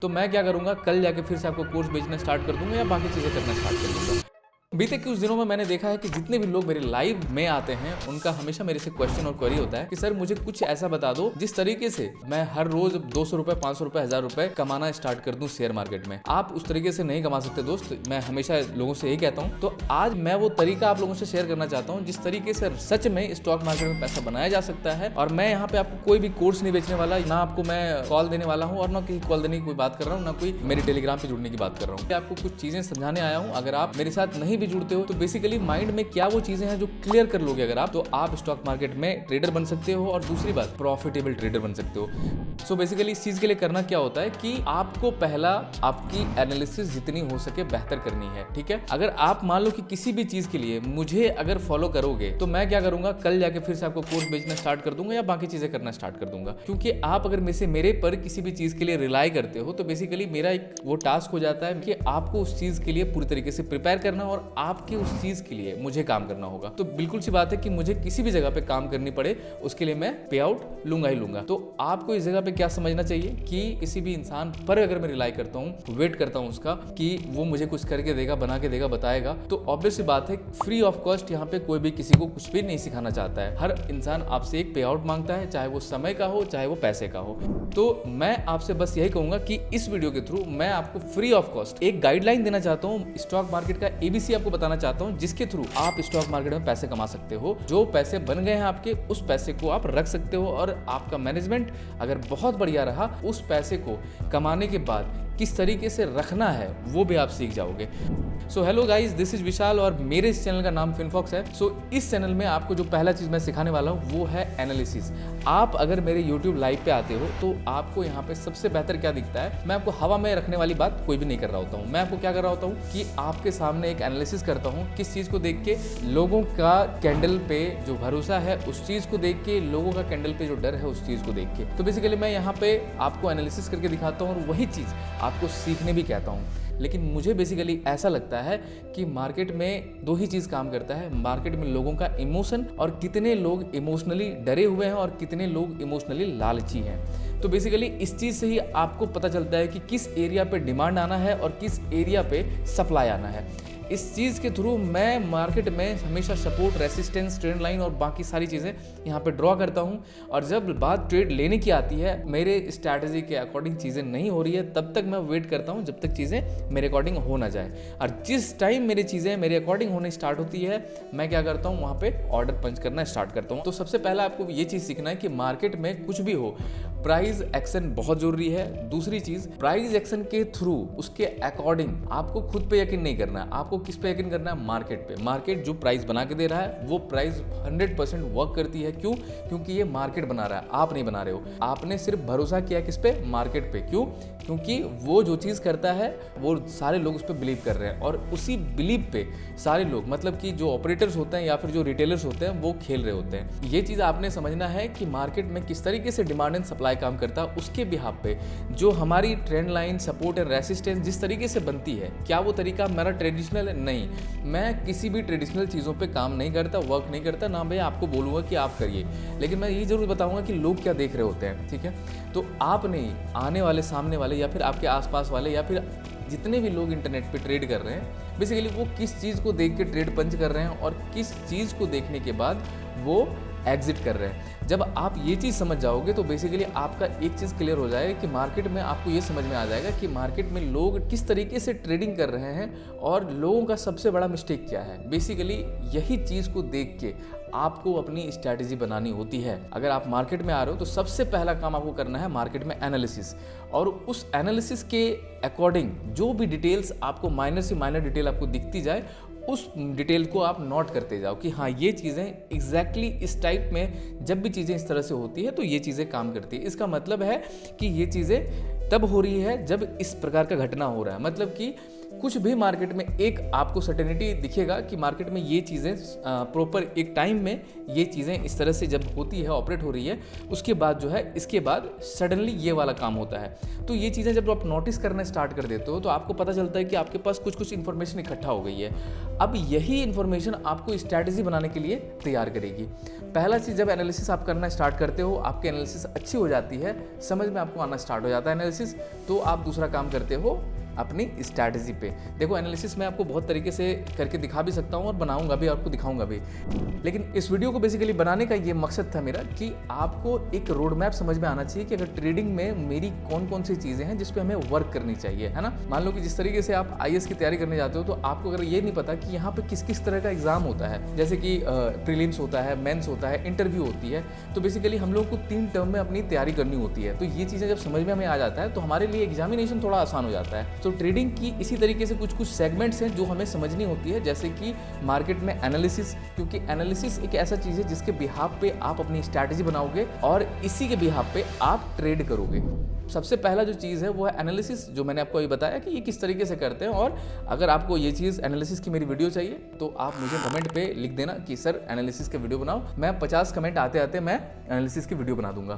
तो मैं क्या करूंगा, कल जाके फिर से आपको कोर्स बेचना स्टार्ट कर दूंगा या बाकी चीज़ें करना स्टार्ट कर दूंगा। बीते कुछ दिनों में मैंने देखा है कि जितने भी लोग मेरे लाइव में आते हैं उनका हमेशा मेरे से क्वेश्चन और क्वेरी होता है कि सर मुझे कुछ ऐसा बता दो जिस तरीके से मैं हर रोज 200 रुपए, 500 रुपए, 1000 रुपए कमाना स्टार्ट कर दूं शेयर मार्केट में। आप उस तरीके से नहीं कमा सकते दोस्त, मैं हमेशा लोगों से यही कहता हूं। तो आज मैं वो तरीका आप लोगों से शेयर करना चाहता हूं जिस तरीके से सच में स्टॉक मार्केट में पैसा बनाया जा सकता है। और मैं यहाँ पे आपको कोई भी कोर्स नहीं बेचने वाला, ना आपको मैं कॉल देने वाला हूँ और ना किसी कॉल देने की कोई बात कर रहा हूँ, ना कोई मेरे टेलीग्राम पे जुड़ने की बात कर रहा हूँ। आपको कुछ चीजें समझाने आया हूँ। अगर आप मेरे साथ नहीं भी जुड़ते हो तो बेसिकली माइंड में क्या वो चीजें हैं जो क्लियर कर लोगे अगर आप, तो आप स्टॉक मार्केट में ट्रेडर बन सकते हो और दूसरी बात प्रॉफिटेबल ट्रेडर बन सकते हो। सो बेसिकली इस चीज के लिए करना क्या होता है कि आपको पहला आपकी एनालिसिस जितनी हो सके बेहतर करनी है, ठीक है। अगर आप मान लो कि किसी भी चीज के लिए मुझे अगर फॉलो करोगे तो मैं क्या करूंगा, कल जाके फिर से आपको कोर्स बेचना स्टार्ट कर दूंगा या बाकी चीजें करना स्टार्ट कर दूंगा। क्योंकि आप अगर मेरे पर किसी भी चीज के लिए रिलाई करते हो तो बेसिकली मेरा एक वो टास्क हो जाता है कि आपको उस चीज के लिए पूरी तरीके से प्रिपेयर करना और आपके उस चीज के लिए मुझे काम करना होगा। तो बिल्कुल सी बात है कि मुझे किसी भी जगह पे काम करनी पड़े उसके लिए मैं पे आउट लूंगा ही लूंगा। तो आपको इस जगह पे क्या समझना चाहिए कि किसी भी इंसान पर अगर मैं रिलाई करता हूँ, वेट करता हूँ उसका कि वो मुझे कुछ करके देगा, बना के देगा, बताएगा, तो ऑब्वियस सी बात है फ्री ऑफ कॉस्ट यहाँ पे कोई भी किसी को कुछ भी नहीं सिखाना चाहता है। हर इंसान आपसे एक पे आउट मांगता है, चाहे वो समय का हो चाहे वो पैसे का हो। तो मैं आपसे बस यही कहूंगा कि इस वीडियो के थ्रू मैं आपको फ्री ऑफ कॉस्ट एक गाइडलाइन देना चाहता हूँ, स्टॉक मार्केट का एबीसी आपको बताना चाहता हूँ, जिसके थ्रू आप स्टॉक मार्केट में पैसे कमा सकते हो। जो पैसे बन गए हैं आपके, उस पैसे को आप रख सकते हो और आपका मैनेजमेंट अगर बहुत बढ़िया रहा, उस पैसे को कमाने के बाद किस तरीके से रखना है वो भी आप सीख जाओगे। So hello guys, this is Vishal और मेरे इस चैनल का नाम फिनफॉक्स है। सो इस चैनल में आपको जो पहला चीज मैं सिखाने वाला हूँ वो है एनालिसिस। आप अगर मेरे YouTube लाइव पे आते हो तो आपको यहाँ पे सबसे बेहतर क्या दिखता है, मैं आपको हवा में रखने वाली बात कोई भी नहीं कर रहा होता हूँ। मैं आपको क्या कर रहा होता हूँ कि आपके सामने एक एनालिसिस करता हूँ, किस चीज को देख के लोगों का कैंडल पे जो भरोसा है उस चीज को देख के, लोगों का कैंडल पे जो डर है उस चीज को देख के। तो बेसिकली मैं यहाँ पे आपको एनालिसिस करके दिखाता हूँ और वही चीज आपको सीखने भी कहता हूँ। लेकिन मुझे बेसिकली ऐसा लगता है कि मार्केट में दो ही चीज़ काम करता है, मार्केट में लोगों का इमोशन और कितने लोग इमोशनली डरे हुए हैं और कितने लोग इमोशनली लालची हैं। तो बेसिकली इस चीज़ से ही आपको पता चलता है कि किस एरिया पे डिमांड आना है और किस एरिया पे सप्लाई आना है। इस चीज़ के थ्रू मैं मार्केट में हमेशा सपोर्ट, रेसिस्टेंस, ट्रेंड लाइन और बाकी सारी चीज़ें यहाँ पे ड्रॉ करता हूँ। और जब बात ट्रेड लेने की आती है, मेरे स्ट्रैटेजी के अकॉर्डिंग चीज़ें नहीं हो रही है, तब तक मैं वेट करता हूँ जब तक चीज़ें मेरे अकॉर्डिंग हो ना जाए। और जिस टाइम मेरी चीज़ें मेरे अकॉर्डिंग होने स्टार्ट होती है, मैं क्या करता हूँ, वहाँ पर ऑर्डर पंच करना स्टार्ट करता हूँ। तो सबसे पहला आपको ये चीज़ सीखना है कि मार्केट में कुछ भी हो, प्राइस एक्शन बहुत जरूरी है। दूसरी चीज़, प्राइस एक्शन के थ्रू उसके अकॉर्डिंग आपको खुद पे यकीन नहीं करना है, आपको किस पे यकीन करना है, मार्केट पे। मार्केट जो प्राइस बना के दे रहा है वो प्राइस 100% वर्क करती है। क्यों? क्योंकि ये मार्केट बना रहा है, आप नहीं बना रहे हो। आपने सिर्फ भरोसा किया किस पे, मार्केट पे। क्यों? क्योंकि वो जो चीज़ करता है वो सारे लोग उस पर बिलीव कर रहे हैं और उसी बिलीव पे सारे लोग, मतलब कि जो ऑपरेटर्स होते हैं या फिर जो रिटेलर्स होते हैं, वो खेल रहे होते हैं। ये चीज़ आपने समझना है कि मार्केट में किस तरीके से डिमांड एंड सप्लाई काम करता है। उसके बिहाफ पे जो हमारी trend line, support and resistance जिस तरीके से बनती है, क्या वो तरीका मेरा ट्रेडिशनल है? नहीं, मैं किसी भी ट्रेडिशनल चीज़ों पे काम नहीं करता, वर्क नहीं करता ना। भैया आपको बोलूँगा कि आप करिए, लेकिन मैं ये जरूर बताऊँगा कि लोग क्या देख रहे होते हैं, ठीक है। तो आप नहीं, आने वाले, सामने वाले या फिर आपके आसपास वाले या फिर जितने भी लोग इंटरनेट पे ट्रेड कर रहे हैं, बेसिकली वो किस चीज़ को देख के ट्रेड पंच कर रहे हैं और किस चीज़ को देखने के बाद वो एग्जिट कर रहे हैं। जब आप ये चीज़ समझ जाओगे तो बेसिकली आपका एक चीज़ क्लियर हो जाएगा कि मार्केट में आपको ये समझ में आ जाएगा कि मार्केट में लोग किस तरीके से ट्रेडिंग कर रहे हैं और लोगों का सबसे बड़ा मिस्टेक क्या है। बेसिकली यही चीज़ को देख के आपको अपनी स्ट्रैटेजी बनानी होती है। अगर आप मार्केट में आ रहे हो तो सबसे पहला काम आपको करना है मार्केट में एनालिसिस, और उस एनालिसिस के अकॉर्डिंग जो भी डिटेल्स आपको, माइनर से माइनर डिटेल आपको दिखती जाए, उस डिटेल को आप नोट करते जाओ कि हाँ ये चीज़ें एग्जैक्टली इस टाइप में, जब भी चीज़ें इस तरह से होती है तो ये चीज़ें काम करती है। इसका मतलब है कि ये चीज़ें तब हो रही है जब इस प्रकार का घटना हो रहा है। मतलब कि कुछ भी मार्केट में एक आपको सर्टेनिटी दिखेगा कि मार्केट में ये चीज़ें प्रॉपर एक टाइम में ये चीज़ें इस तरह से जब होती है, ऑपरेट हो रही है, उसके बाद जो है इसके बाद सडनली ये वाला काम होता है। तो ये चीज़ें जब आप नोटिस करना स्टार्ट कर देते हो तो आपको पता चलता है कि आपके पास कुछ इन्फॉर्मेशन इकट्ठा हो गई है। अब यही इन्फॉर्मेशन आपको स्ट्रैटेजी बनाने के लिए तैयार करेगी। पहला चीज़, जब एनालिसिस आप करना स्टार्ट करते हो, आपकी एनालिसिस अच्छी हो जाती है, समझ में आपको आना स्टार्ट हो जाता है एनालिसिस, तो आप दूसरा काम करते हो अपनी स्ट्रैटेजी पे। देखो, एनालिसिस मैं आपको बहुत तरीके से करके दिखा भी सकता हूँ और बनाऊंगा भी, आपको दिखाऊंगा भी, लेकिन इस वीडियो को बेसिकली बनाने का ये मकसद था मेरा कि आपको एक रोड मैप समझ में आना चाहिए कि अगर ट्रेडिंग में मेरी कौन कौन सी चीज़ें हैं जिस पे हमें वर्क करनी चाहिए, है ना। मान लो कि जिस तरीके से आप IAS की तैयारी करने जाते हो, तो आपको अगर ये नहीं पता कि यहाँ पे किस किस तरह का एग्जाम होता है, जैसे कि प्रीलिम्स होता है, मेंस होता है, इंटरव्यू होती है, तो बेसिकली हम लोग को 3 टर्म में अपनी तैयारी करनी होती है। तो ये चीज़ें जब समझ में हमें आ जाता है तो हमारे लिए एग्जामिनेशन थोड़ा आसान हो जाता है। तो ट्रेडिंग की इसी तरीके से कुछ सेगमेंट्स हैं जो हमें समझनी होती है, जैसे कि मार्केट में एनालिसिस, क्योंकि एनालिसिस एक ऐसा चीज़ है जिसके बिहाफ पे आप अपनी स्ट्रैटेजी बनाओगे और इसी के बिहाफ पे आप ट्रेड करोगे। सबसे पहला जो चीज़ है वो है एनालिसिस, जो मैंने आपको अभी बताया कि ये किस तरीके से करते हैं। और अगर आपको ये चीज़ एनालिसिस की मेरी वीडियो चाहिए तो आप मुझे कमेंट पे लिख देना कि सर एनालिसिस के वीडियो बनाओ, मैं 50 कमेंट आते आते मैं एनालिसिस की वीडियो बना दूंगा।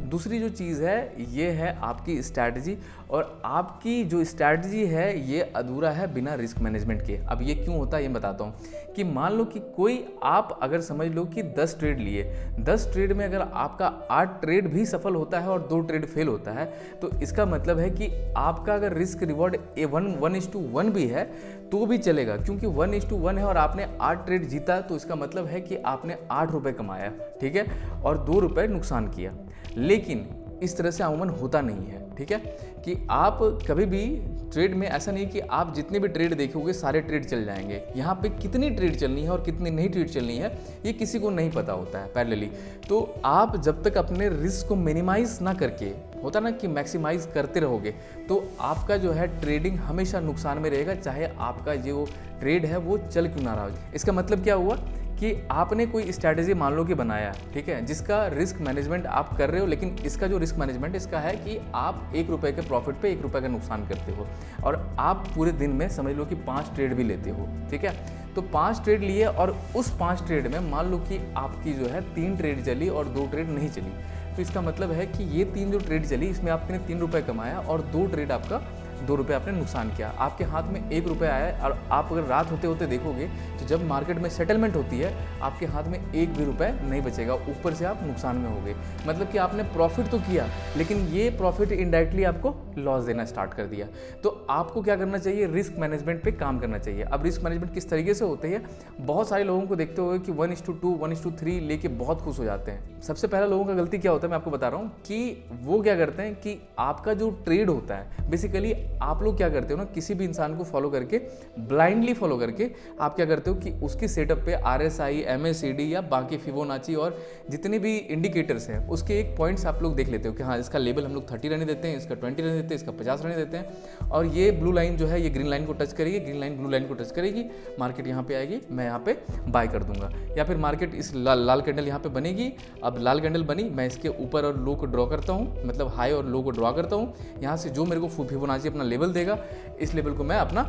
दूसरी जो चीज़ है ये है आपकी स्ट्रैटेजी, और आपकी जो स्ट्रैटेजी है ये अधूरा है बिना रिस्क मैनेजमेंट के। अब ये क्यों होता है ये बताता हूँ कि मान लो कि कोई आप अगर समझ लो कि 10 ट्रेड लिए, 10 ट्रेड में अगर आपका 8 ट्रेड भी सफल होता है और 2 ट्रेड फेल होता है, तो इसका मतलब है कि आपका अगर रिस्क रिवॉर्ड 1:1 भी है तो भी चलेगा, क्योंकि 1:1 है और आपने 8 ट्रेड जीता, तो इसका मतलब है कि आपने 8 रुपये कमाया, ठीक है, और 2 रुपये नुकसान किया। लेकिन इस तरह से अमूमन होता नहीं है, ठीक है, कि आप कभी भी ट्रेड में ऐसा नहीं कि आप जितने भी ट्रेड देखोगे सारे ट्रेड चल जाएंगे। यहाँ पे कितनी ट्रेड चलनी है और कितनी नहीं ट्रेड चलनी है ये किसी को नहीं पता होता है पैरेलली। तो आप जब तक अपने रिस्क को मिनिमाइज ना करके, होता ना कि मैक्सिमाइज करते रहोगे, तो आपका जो है ट्रेडिंग हमेशा नुकसान में रहेगा, चाहे आपका जो ट्रेड है वो चल क्यों ना रहा हो। इसका मतलब क्या हुआ कि आपने कोई स्ट्रैटेजी मान लो कि बनाया, ठीक है, जिसका रिस्क मैनेजमेंट आप कर रहे हो, लेकिन इसका जो रिस्क मैनेजमेंट इसका है कि आप 1 रुपये के प्रॉफिट पे 1 रुपये का नुकसान करते हो, और आप पूरे दिन में समझ लो कि 5 ट्रेड भी लेते हो, ठीक है। तो 5 ट्रेड लिए और उस 5 ट्रेड में मान लो कि आपकी जो है 3 ट्रेड चली और 2 ट्रेड नहीं चली, तो इसका मतलब है कि ये 3 जो ट्रेड चली इसमें आपने 3 रुपये कमाया और 2 ट्रेड आपका 2 रुपये आपने नुकसान किया। आपके हाथ में 1 रुपये आया, और आप अगर रात होते होते देखोगे तो जब मार्केट में सेटलमेंट होती है आपके हाथ में 1 भी रुपये नहीं बचेगा, ऊपर से आप नुकसान में हो गए। मतलब कि आपने प्रॉफिट तो किया, लेकिन ये प्रॉफिट इनडायरेक्टली आपको लॉस देना स्टार्ट कर दिया। तो आपको क्या करना चाहिए, रिस्क मैनेजमेंट पे काम करना चाहिए। अब रिस्क मैनेजमेंट किस तरीके से होते हैं, बहुत सारे लोगों को देखते हुए कि 1:2, 1:3 लेके बहुत खुश हो जाते हैं। सबसे पहला लोगों का गलती क्या होता है मैं आपको बता रहा हूँ कि वो क्या करते हैं कि आपका जो ट्रेड होता है, बेसिकली आप लोग क्या करते हो ना, किसी भी इंसान को फॉलो करके, ब्लाइंडली फॉलो करके आप क्या करते हो कि उसकी सेटअप पे RSI, MACD या बाकी फिबोनाची और जितने भी इंडिकेटर्स हैं उसके एक पॉइंट्स आप लोग देख लेते हो कि हाँ इसका लेवल हम लोग 30 रहने देते हैं, इसका 20 रहने देते हैं, इसका 50 रहने देते हैं, और ये ब्लू लाइन जो है ये ग्रीन लाइन को टच करेगी, ग्रीन लाइन ब्लू लाइन को टच करेगी, मार्केट यहाँ पे आएगी, मैं यहाँ पे बाय कर दूंगा। या फिर मार्केट इस लाल कैंडल यहाँ पे बनेगी, अब लाल कैंडल बनी, मैं इसके ऊपर और लो को ड्रॉ करता हूँ, मतलब हाई और लो को ड्रॉ करता हूँ। यहाँ से जो मेरे को फिबोनाची अपना लेवल देगा, इस लेवल को मैं अपना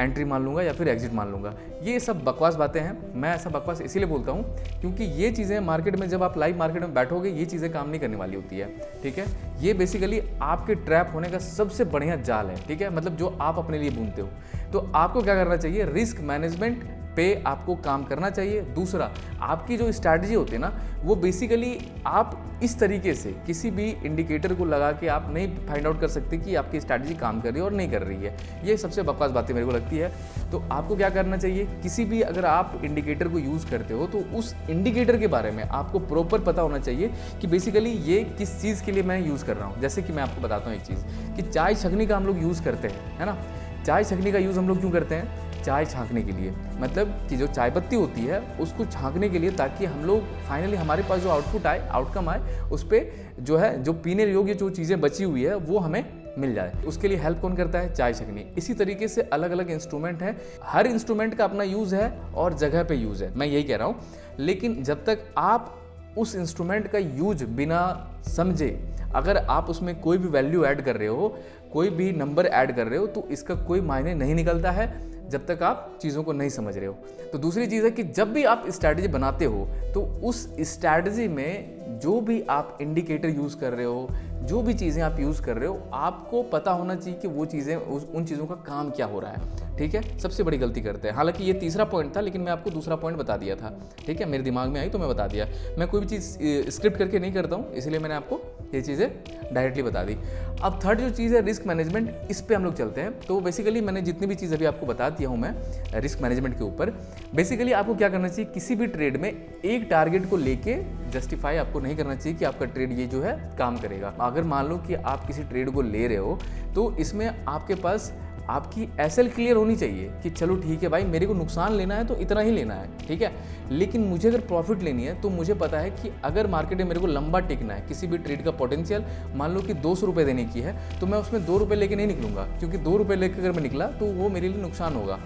एंट्री मान लूँगा या फिर एग्जिट मान लूँगा। ये सब बकवास बातें हैं। मैं ऐसा बकवास इसीलिए बोलता हूँ क्योंकि ये चीज़ें मार्केट में, जब आप लाइव मार्केट में बैठोगे, ये चीज़ें काम नहीं करने वाली होती है, ठीक है। ये बेसिकली आपके ट्रैप होने का सबसे बढ़िया जाल है, ठीक है, मतलब जो आप अपने लिए बुनते हो। तो आपको क्या करना चाहिए, रिस्क मैनेजमेंट पे आपको काम करना चाहिए। दूसरा, आपकी जो स्ट्रैटेजी होती है ना, वो बेसिकली आप इस तरीके से किसी भी इंडिकेटर को लगा के आप नहीं फाइंड आउट कर सकते कि आपकी स्ट्रैटेजी काम कर रही है और नहीं कर रही है। ये सबसे बकवास बातें मेरे को लगती है। तो आपको क्या करना चाहिए, किसी भी अगर आप इंडिकेटर को यूज़ करते हो तो उस इंडिकेटर के बारे में आपको प्रॉपर पता होना चाहिए कि बेसिकली ये किस चीज़ के लिए मैं यूज़ कर रहा हूँ। जैसे कि मैं आपको बताता हूँ एक चीज़, कि चाय छकने का हम लोग यूज़ करते हैं, है ना। चाय छकने का यूज़ हम लोग क्यों करते हैं, चाय छाँकने के लिए, मतलब कि जो चाय पत्ती होती है उसको छाँकने के लिए, ताकि हम लोग फाइनली हमारे पास जो आउटपुट आए, आउटकम आए, उस पर जो है जो पीने योग्य जो चीज़ें बची हुई है वो हमें मिल जाए। उसके लिए हेल्प कौन करता है, चाय छकनी। इसी तरीके से अलग अलग इंस्ट्रूमेंट हैं, हर इंस्ट्रूमेंट का अपना यूज़ है और जगह पे यूज़ है, मैं यही कह रहा हूँ। लेकिन जब तक आप उस इंस्ट्रूमेंट का यूज बिना समझे। अगर आप उसमें कोई भी वैल्यू ऐड कर रहे हो, कोई भी नंबर ऐड कर रहे हो, तो इसका कोई मायने नहीं निकलता है जब तक आप चीज़ों को नहीं समझ रहे हो। तो दूसरी चीज़ है कि जब भी आप स्ट्रैटेजी बनाते हो तो उस स्ट्रैटेजी में जो भी आप इंडिकेटर यूज़ कर रहे हो, जो भी चीज़ें आप यूज़ कर रहे हो, आपको पता होना चाहिए कि वो चीज़ें उन चीज़ों का काम क्या हो रहा है। ठीक है, सबसे बड़ी गलती करते हैं। हालांकि ये तीसरा पॉइंट था, लेकिन मैं आपको दूसरा पॉइंट बता दिया था। ठीक है, मेरे दिमाग में आई तो मैं बता दिया। मैं कोई भी चीज़ स्क्रिप्ट करके नहीं करता हूँ, इसलिए मैंने आपको ये चीज़ें डायरेक्टली बता दी। अब थर्ड जो चीज़ है रिस्क मैनेजमेंट, इस पे हम लोग चलते हैं। तो बेसिकली मैंने जितनी भी चीज़ अभी आपको बता दिया हूँ मैं रिस्क मैनेजमेंट के ऊपर, बेसिकली आपको क्या करना चाहिए, किसी भी ट्रेड में एक टारगेट को लेके जस्टिफाई आपको नहीं करना चाहिए कि आपका ट्रेड ये जो है काम करेगा। अगर मान लो कि आप किसी ट्रेड को ले रहे हो तो इसमें आपके पास आपकी एसएल क्लियर होनी चाहिए कि चलो ठीक है भाई, मेरे को नुकसान लेना है तो इतना ही लेना है, ठीक है, लेकिन मुझे अगर प्रॉफिट लेनी है तो मुझे पता है कि अगर मार्केट में मेरे को लंबा टिकना है, किसी भी ट्रेड का पोटेंशियल मान लो कि 200 रुपये देने की है, तो मैं उसमें 2 रुपये लेके नहीं निकलूंगा, क्योंकि 2 रुपये लेकर अगर मैं निकला तो वो मेरे लिए नुकसान होगा।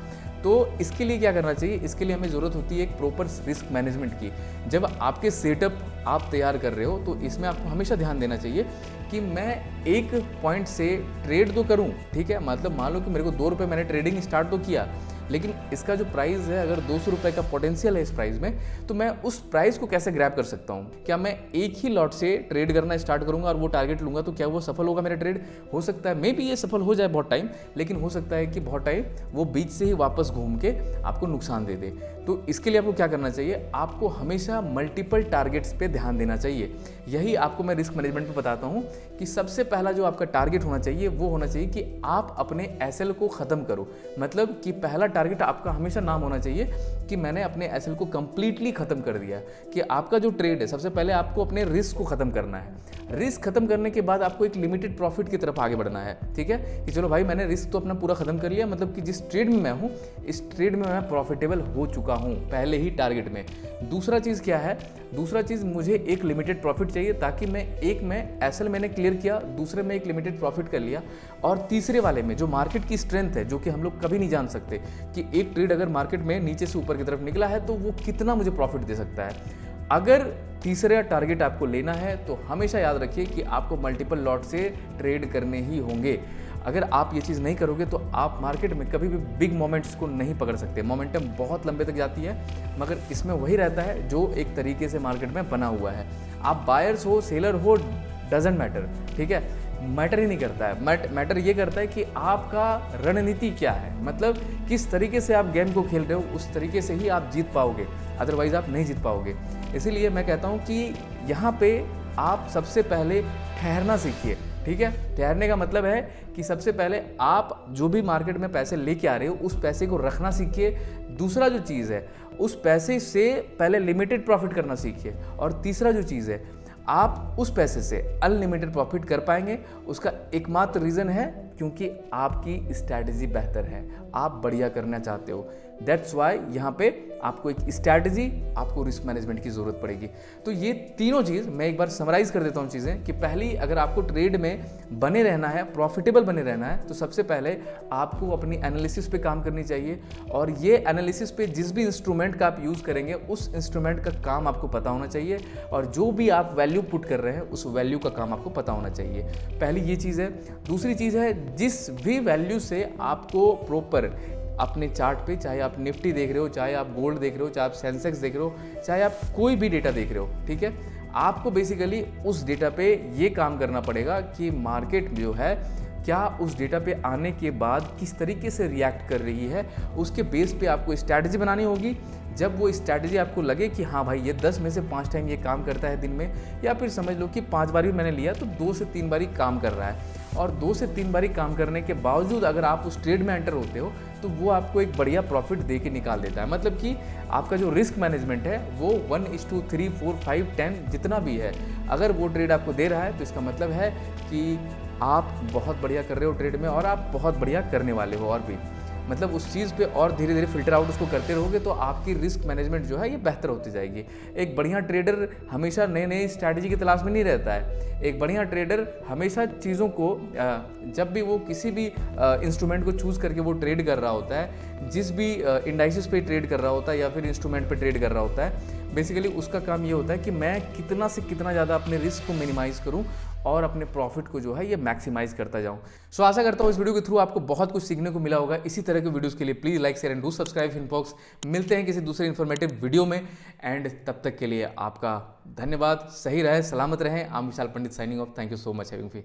तो इसके लिए क्या करना चाहिए, इसके लिए हमें ज़रूरत होती है एक प्रॉपर रिस्क मैनेजमेंट की। जब आपके सेटअप आप तैयार कर रहे हो तो इसमें आपको हमेशा ध्यान देना चाहिए कि मैं एक पॉइंट से ट्रेड तो करूं, ठीक है, मतलब मान लो कि मेरे को 2 रुपये मैंने ट्रेडिंग स्टार्ट तो किया, लेकिन इसका जो प्राइस है अगर 200 रुपये का पोटेंशियल है इस प्राइस में, तो मैं उस प्राइस को कैसे ग्रैब कर सकता हूँ। क्या मैं एक ही लॉट से ट्रेड करना स्टार्ट करूँगा और वो टारगेट लूँगा तो क्या वो सफल होगा मेरा ट्रेड? हो सकता है मे बी ये सफल हो जाए बहुत टाइम, लेकिन हो सकता है कि बहुत टाइम वो बीच से ही वापस घूम के आपको नुकसान दे दे। तो इसके लिए आपको क्या करना चाहिए, आपको हमेशा मल्टीपल टारगेट्स पे ध्यान देना चाहिए। यही आपको मैं रिस्क मैनेजमेंट में बताता हूँ कि सबसे पहला जो आपका टारगेट होना चाहिए वो होना चाहिए कि आप अपने एसएल को ख़त्म करो। मतलब कि पहला टारगेट आपका हमेशा नाम होना चाहिए कि मैंने अपने एसएल को कंप्लीटली ख़त्म कर दिया। कि आपका जो ट्रेड है सबसे पहले आपको अपने रिस्क को ख़त्म करना है। रिस्क खत्म करने के बाद आपको एक लिमिटेड प्रॉफिट की तरफ आगे बढ़ना है। ठीक है, कि चलो भाई मैंने रिस्क तो अपना पूरा खत्म कर लिया, मतलब कि जिस ट्रेड में मैं हूँ इस ट्रेड में मैं प्रॉफिटेबल हो चुका हूँ पहले ही टारगेट में। दूसरा चीज़ क्या है, दूसरा चीज़ मुझे एक लिमिटेड प्रॉफिट चाहिए ताकि मैं एक में एसएल मैंने क्लियर किया, दूसरे में एक लिमिटेड प्रॉफिट कर लिया, और तीसरे वाले में जो मार्केट की स्ट्रेंथ है जो कि हम लोग कभी नहीं जान सकते कि एक ट्रेड अगर मार्केट में नीचे से ऊपर की तरफ निकला है तो वो कितना मुझे प्रॉफिट दे सकता है। अगर तीसरा टारगेट आपको लेना है तो हमेशा याद रखिए कि आपको मल्टीपल लॉट से ट्रेड करने ही होंगे। अगर आप ये चीज़ नहीं करोगे तो आप मार्केट में कभी भी बिग मोमेंट्स को नहीं पकड़ सकते। मोमेंटम बहुत लंबे तक जाती है, मगर इसमें वही रहता है जो एक तरीके से मार्केट में बना हुआ है। आप बायर्स हो सेलर हो डजेंट मैटर, ठीक है, मैटर ही नहीं करता है। मैटर ये करता है कि आपका रणनीति क्या है, मतलब किस तरीके से आप गेम को खेल रहे हो, उस तरीके से ही आप जीत पाओगे, अदरवाइज आप नहीं जीत पाओगे। इसीलिए मैं कहता हूँ कि यहाँ पे आप सबसे पहले ठहरना सीखिए। ठीक है, ठहरने का मतलब है कि सबसे पहले आप जो भी मार्केट में पैसे लेके आ रहे हो उस पैसे को रखना सीखिए। दूसरा जो चीज़ है उस पैसे से पहले लिमिटेड प्रॉफिट करना सीखिए, और तीसरा जो चीज़ है आप उस पैसे से अनलिमिटेड प्रॉफिट कर पाएंगे। उसका एकमात्र रीज़न है क्योंकि आपकी स्ट्रैटेजी बेहतर है, आप बढ़िया करना चाहते हो। दैट्स वाई यहाँ पे आपको एक स्ट्रैटेजी, आपको रिस्क मैनेजमेंट की ज़रूरत पड़ेगी। तो ये तीनों चीज़ मैं एक बार समराइज़ कर देता हूँ चीज़ें कि पहली, अगर आपको ट्रेड में बने रहना है, प्रॉफिटेबल बने रहना है, तो सबसे पहले आपको अपनी एनालिसिस पे काम करनी चाहिए। और ये एनालिसिस पे जिस भी इंस्ट्रूमेंट का आप यूज़ करेंगे उस इंस्ट्रूमेंट का काम आपको पता होना चाहिए, और जो भी आप वैल्यू पुट कर रहे हैं उस वैल्यू का काम आपको पता होना चाहिए। पहली ये चीज़ है। दूसरी चीज़ है, जिस भी वैल्यू से आपको प्रॉपर अपने चार्ट पे, चाहे आप निफ्टी देख रहे हो, चाहे आप गोल्ड देख रहे हो, चाहे आप सेंसेक्स देख रहे हो, चाहे आप कोई भी डेटा देख रहे हो, ठीक है, आपको बेसिकली उस डेटा पे ये काम करना पड़ेगा कि मार्केट जो है क्या उस डेटा पे आने के बाद किस तरीके से रिएक्ट कर रही है, उसके बेस पे आपको स्ट्रैटेजी बनानी होगी। जब वो स्ट्रैटेजी आपको लगे कि हाँ भाई ये 10 में से 5 टाइम ये काम करता है दिन में, या फिर समझ लो कि 5 बार भी मैंने लिया तो 2 से 3 बारी काम कर रहा है, और 2 से 3 बारी काम करने के बावजूद अगर आप उस ट्रेड में एंटर होते हो तो वो आपको एक बढ़िया प्रॉफिट दे के निकाल देता है। मतलब कि आपका जो रिस्क मैनेजमेंट है वो 1:3, 4, 5, 10 जितना भी है, अगर वो ट्रेड आपको दे रहा है तो इसका मतलब है कि आप बहुत बढ़िया कर रहे हो ट्रेड में, और आप बहुत बढ़िया करने वाले हो। और भी मतलब उस चीज़ पे और धीरे धीरे फिल्टर आउट उसको करते रहोगे तो आपकी रिस्क मैनेजमेंट जो है ये बेहतर होती जाएगी। एक बढ़िया ट्रेडर हमेशा नए नए स्ट्रैटेजी की तलाश में नहीं रहता है। एक बढ़िया ट्रेडर हमेशा चीज़ों को जब भी वो किसी भी इंस्ट्रूमेंट को चूज़ करके वो ट्रेड कर रहा होता है, जिस भी इंडाइसिस पे ट्रेड कर रहा होता है या फिर इंस्ट्रूमेंट पे ट्रेड कर रहा होता है, बेसिकली उसका काम ये होता है कि मैं कितना से कितना ज़्यादा अपने रिस्क को मिनिमाइज़ करूं और अपने प्रॉफिट को जो है ये मैक्सिमाइज करता जाऊं। सो आशा करता हूं इस वीडियो के थ्रू आपको बहुत कुछ सीखने को मिला होगा। इसी तरह के वीडियोस के लिए please like share and do subscribe inbox. मिलते हैं किसी दूसरे इन्फॉर्मेटिव वीडियो में, एंड तब तक के लिए आपका धन्यवाद। सही रहे, सलामत रहें। I am Vishal Pandit signing off. Thank you so much having me.